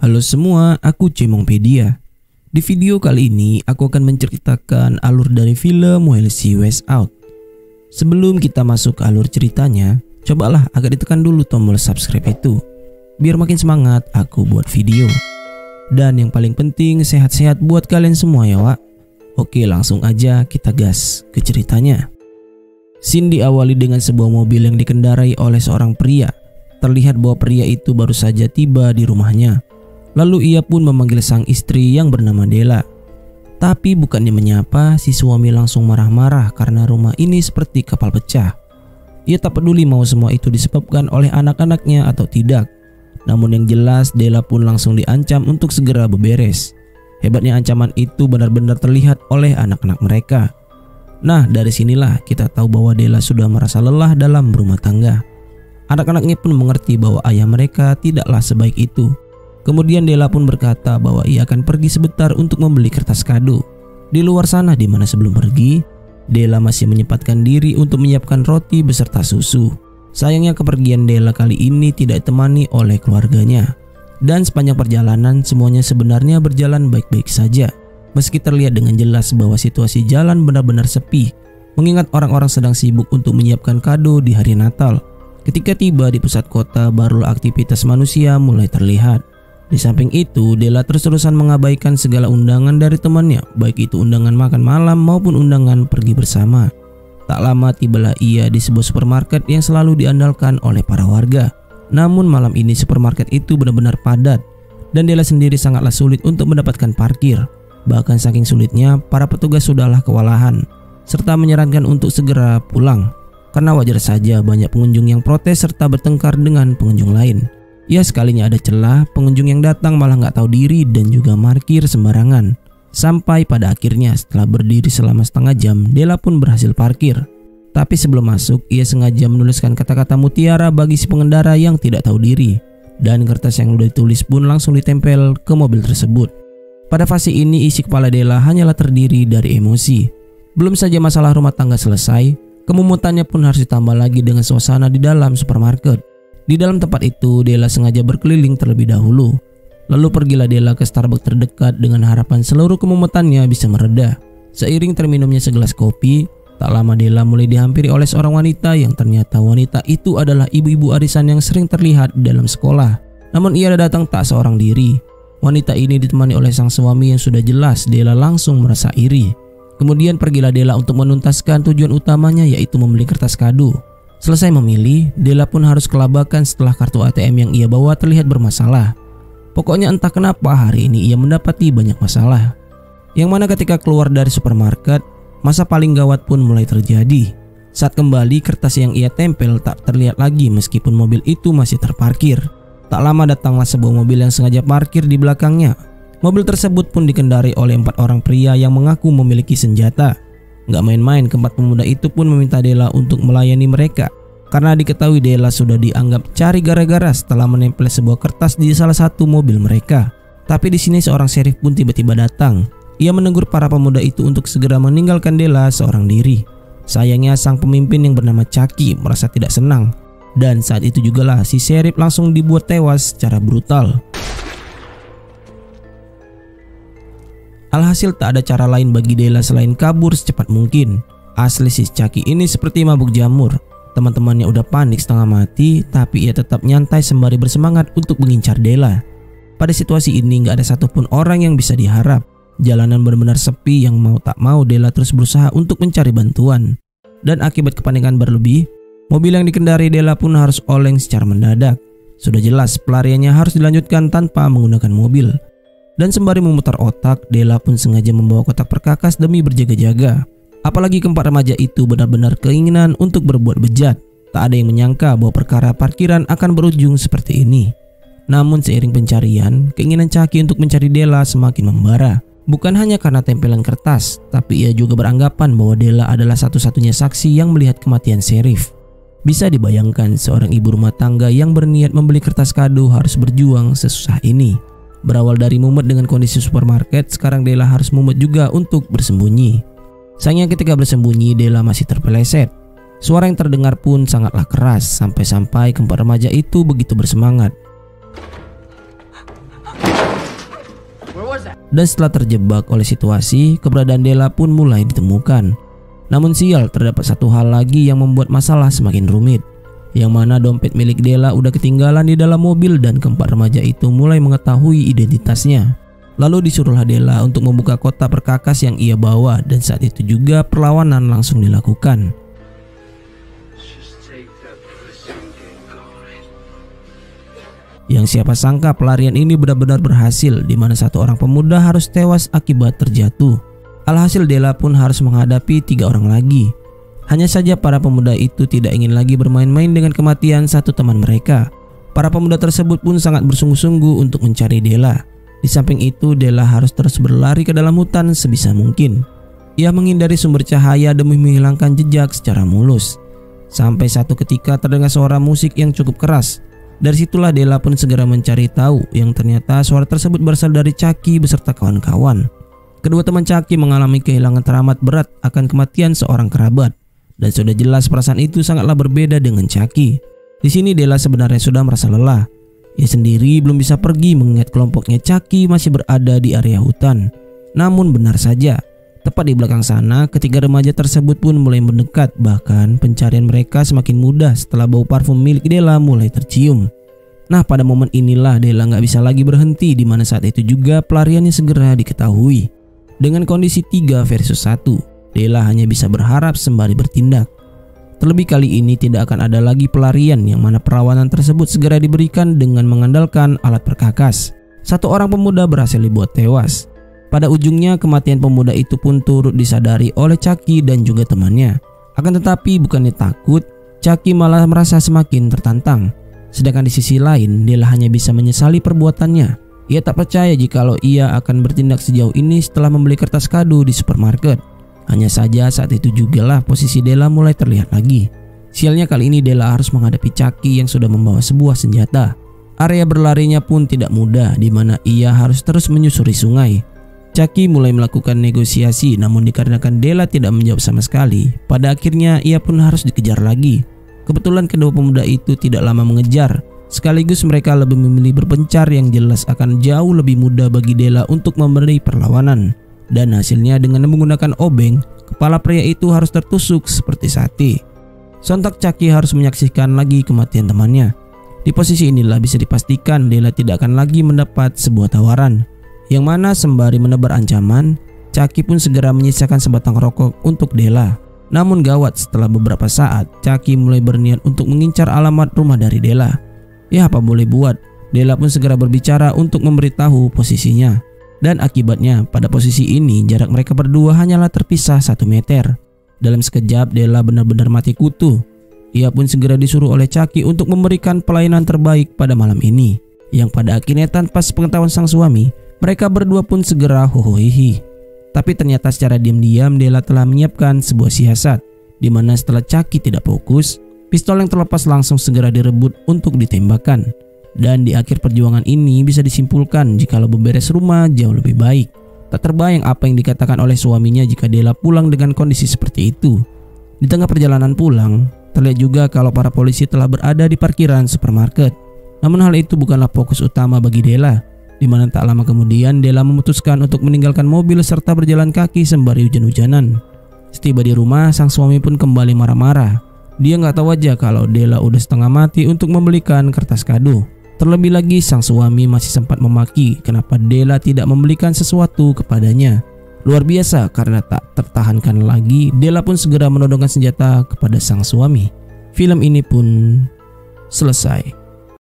Halo semua, aku Cemongpedia. Di video kali ini aku akan menceritakan alur dari film While She Was Out. Sebelum kita masuk ke alur ceritanya, cobalah agak ditekan dulu tombol subscribe itu, biar makin semangat aku buat video. Dan yang paling penting sehat-sehat buat kalian semua ya Wak. Oke, langsung aja kita gas ke ceritanya. Scene diawali dengan sebuah mobil yang dikendarai oleh seorang pria. Terlihat bahwa pria itu baru saja tiba di rumahnya. Lalu ia pun memanggil sang istri yang bernama Della. Tapi bukannya menyapa, si suami langsung marah-marah karena rumah ini seperti kapal pecah. Ia tak peduli mau semua itu disebabkan oleh anak-anaknya atau tidak. Namun yang jelas Della pun langsung diancam untuk segera beberes. Hebatnya ancaman itu benar-benar terlihat oleh anak-anak mereka. Nah, dari sinilah kita tahu bahwa Della sudah merasa lelah dalam berumah tangga. Anak-anaknya pun mengerti bahwa ayah mereka tidaklah sebaik itu. Kemudian Della pun berkata bahwa ia akan pergi sebentar untuk membeli kertas kado. Di luar sana di mana sebelum pergi, Della masih menyempatkan diri untuk menyiapkan roti beserta susu. Sayangnya kepergian Della kali ini tidak ditemani oleh keluarganya. Dan sepanjang perjalanan semuanya sebenarnya berjalan baik-baik saja. Meski terlihat dengan jelas bahwa situasi jalan benar-benar sepi, mengingat orang-orang sedang sibuk untuk menyiapkan kado di hari Natal. Ketika tiba di pusat kota, barulah aktivitas manusia mulai terlihat. Di samping itu, Della terus-terusan mengabaikan segala undangan dari temannya, baik itu undangan makan malam maupun undangan pergi bersama. Tak lama tibalah ia di sebuah supermarket yang selalu diandalkan oleh para warga. Namun malam ini supermarket itu benar-benar padat dan Della sendiri sangatlah sulit untuk mendapatkan parkir. Bahkan saking sulitnya, para petugas sudahlah kewalahan serta menyarankan untuk segera pulang. Karena wajar saja banyak pengunjung yang protes serta bertengkar dengan pengunjung lain. Ya, sekalinya ada celah, pengunjung yang datang malah nggak tahu diri dan juga parkir sembarangan. Sampai pada akhirnya setelah berdiri selama setengah jam, Della pun berhasil parkir. Tapi sebelum masuk, ia sengaja menuliskan kata-kata mutiara bagi si pengendara yang tidak tahu diri. Dan kertas yang sudah ditulis pun langsung ditempel ke mobil tersebut. Pada fase ini isi kepala Della hanyalah terdiri dari emosi. Belum saja masalah rumah tangga selesai, kemumutannya pun harus ditambah lagi dengan suasana di dalam supermarket. Di dalam tempat itu, Della sengaja berkeliling terlebih dahulu. Lalu pergilah Della ke Starbucks terdekat dengan harapan seluruh kemumutannya bisa mereda. Seiring terminumnya segelas kopi, tak lama Della mulai dihampiri oleh seorang wanita yang ternyata wanita itu adalah ibu-ibu arisan yang sering terlihat di dalam sekolah. Namun ia datang tak seorang diri. Wanita ini ditemani oleh sang suami yang sudah jelas Della langsung merasa iri. Kemudian pergilah Della untuk menuntaskan tujuan utamanya, yaitu membeli kertas kado. Selesai memilih, Della pun harus kelabakan setelah kartu ATM yang ia bawa terlihat bermasalah. Pokoknya entah kenapa hari ini ia mendapati banyak masalah. Yang mana ketika keluar dari supermarket, masa paling gawat pun mulai terjadi. Saat kembali, kertas yang ia tempel tak terlihat lagi meskipun mobil itu masih terparkir. Tak lama datanglah sebuah mobil yang sengaja parkir di belakangnya. Mobil tersebut pun dikendarai oleh 4 orang pria yang mengaku memiliki senjata. Gak main-main, keempat pemuda itu pun meminta Della untuk melayani mereka. Karena diketahui Della sudah dianggap cari gara-gara setelah menempel sebuah kertas di salah satu mobil mereka. Tapi di sini seorang sheriff pun tiba-tiba datang. Ia menegur para pemuda itu untuk segera meninggalkan Della seorang diri. Sayangnya sang pemimpin yang bernama Chucky merasa tidak senang. Dan saat itu jugalah si sheriff langsung dibuat tewas secara brutal. Alhasil tak ada cara lain bagi Della selain kabur secepat mungkin. Asli si Chucky ini seperti mabuk jamur. Teman-temannya udah panik setengah mati, tapi ia tetap nyantai sembari bersemangat untuk mengincar Della. Pada situasi ini gak ada satupun orang yang bisa diharap. Jalanan benar-benar sepi, yang mau tak mau Della terus berusaha untuk mencari bantuan. Dan akibat kepanikan berlebih, mobil yang dikendarai Della pun harus oleng secara mendadak. Sudah jelas pelariannya harus dilanjutkan tanpa menggunakan mobil. Dan sembari memutar otak, Della pun sengaja membawa kotak perkakas demi berjaga-jaga. Apalagi keempat remaja itu benar-benar keinginan untuk berbuat bejat. Tak ada yang menyangka bahwa perkara parkiran akan berujung seperti ini. Namun seiring pencarian, keinginan Chucky untuk mencari Della semakin membara. Bukan hanya karena tempelan kertas, tapi ia juga beranggapan bahwa Della adalah satu-satunya saksi yang melihat kematian sheriff. Bisa dibayangkan seorang ibu rumah tangga yang berniat membeli kertas kado harus berjuang sesusah ini. Berawal dari mumet dengan kondisi supermarket, sekarang Della harus mumet juga untuk bersembunyi. Sayangnya ketika bersembunyi, Della masih terpeleset. Suara yang terdengar pun sangatlah keras, sampai-sampai keempat remaja itu begitu bersemangat. Dan setelah terjebak oleh situasi, keberadaan Della pun mulai ditemukan. Namun sial, terdapat satu hal lagi yang membuat masalah semakin rumit, yang mana dompet milik Della udah ketinggalan di dalam mobil dan keempat remaja itu mulai mengetahui identitasnya. Lalu disuruhlah Della untuk membuka kotak perkakas yang ia bawa, dan saat itu juga perlawanan langsung dilakukan. Yang siapa sangka pelarian ini benar-benar berhasil, di mana satu orang pemuda harus tewas akibat terjatuh. Alhasil Della pun harus menghadapi 3 orang lagi. Hanya saja para pemuda itu tidak ingin lagi bermain-main dengan kematian satu teman mereka. Para pemuda tersebut pun sangat bersungguh-sungguh untuk mencari Della. Di samping itu, Della harus terus berlari ke dalam hutan sebisa mungkin. Ia menghindari sumber cahaya demi menghilangkan jejak secara mulus. Sampai satu ketika terdengar suara musik yang cukup keras. Dari situlah Della pun segera mencari tahu, yang ternyata suara tersebut berasal dari Chucky beserta kawan-kawan. Kedua teman Chucky mengalami kehilangan teramat berat akan kematian seorang kerabat, dan sudah jelas perasaan itu sangatlah berbeda dengan Chucky. Di sini Della sebenarnya sudah merasa lelah. Ia sendiri belum bisa pergi mengingat kelompoknya Chucky masih berada di area hutan. Namun benar saja, tepat di belakang sana ketiga remaja tersebut pun mulai mendekat, bahkan pencarian mereka semakin mudah setelah bau parfum milik Della mulai tercium. Nah, pada momen inilah Della nggak bisa lagi berhenti, di mana saat itu juga pelariannya segera diketahui. Dengan kondisi 3 versus 1, Della hanya bisa berharap sembari bertindak. Terlebih kali ini tidak akan ada lagi pelarian, yang mana perlawanan tersebut segera diberikan dengan mengandalkan alat perkakas. Satu orang pemuda berhasil dibuat tewas. Pada ujungnya kematian pemuda itu pun turut disadari oleh Chucky dan juga temannya. Akan tetapi bukannya takut, Chucky malah merasa semakin tertantang. Sedangkan di sisi lain, Della hanya bisa menyesali perbuatannya. Ia tak percaya jikalau ia akan bertindak sejauh ini setelah membeli kertas kado di supermarket. Hanya saja saat itu jugalah posisi Della mulai terlihat lagi. Sialnya kali ini Della harus menghadapi Chucky yang sudah membawa sebuah senjata. Area berlarinya pun tidak mudah, di mana ia harus terus menyusuri sungai. Chucky mulai melakukan negosiasi, namun dikarenakan Della tidak menjawab sama sekali, pada akhirnya ia pun harus dikejar lagi. Kebetulan kedua pemuda itu tidak lama mengejar, sekaligus mereka lebih memilih berpencar yang jelas akan jauh lebih mudah bagi Della untuk memberi perlawanan. Dan hasilnya dengan menggunakan obeng, kepala pria itu harus tertusuk seperti sate. Sontak Chucky harus menyaksikan lagi kematian temannya. Di posisi inilah bisa dipastikan Della tidak akan lagi mendapat sebuah tawaran, yang mana sembari menebar ancaman, Chucky pun segera menyisakan sebatang rokok untuk Della. Namun gawat, setelah beberapa saat Chucky mulai berniat untuk mengincar alamat rumah dari Della. Ya apa boleh buat, Della pun segera berbicara untuk memberitahu posisinya. Dan akibatnya pada posisi ini jarak mereka berdua hanyalah terpisah 1 meter. Dalam sekejap Della benar-benar mati kutu. Ia pun segera disuruh oleh Chucky untuk memberikan pelayanan terbaik pada malam ini, yang pada akhirnya tanpa sepengetahuan sang suami, mereka berdua pun segera hohohihi. Tapi ternyata secara diam-diam Della telah menyiapkan sebuah siasat, di mana setelah Chucky tidak fokus, pistol yang terlepas langsung segera direbut untuk ditembakkan. Dan di akhir perjuangan ini bisa disimpulkan jikalau beberes rumah jauh lebih baik. Tak terbayang apa yang dikatakan oleh suaminya jika Della pulang dengan kondisi seperti itu. Di tengah perjalanan pulang, terlihat juga kalau para polisi telah berada di parkiran supermarket. Namun hal itu bukanlah fokus utama bagi Della, di mana tak lama kemudian Della memutuskan untuk meninggalkan mobil serta berjalan kaki sembari hujan-hujanan. Setiba di rumah, sang suami pun kembali marah-marah. Dia nggak tahu aja kalau Della udah setengah mati untuk membelikan kertas kado. Terlebih lagi sang suami masih sempat memaki kenapa Della tidak membelikan sesuatu kepadanya. Luar biasa, karena tak tertahankan lagi, Della pun segera menodongkan senjata kepada sang suami. Film ini pun selesai.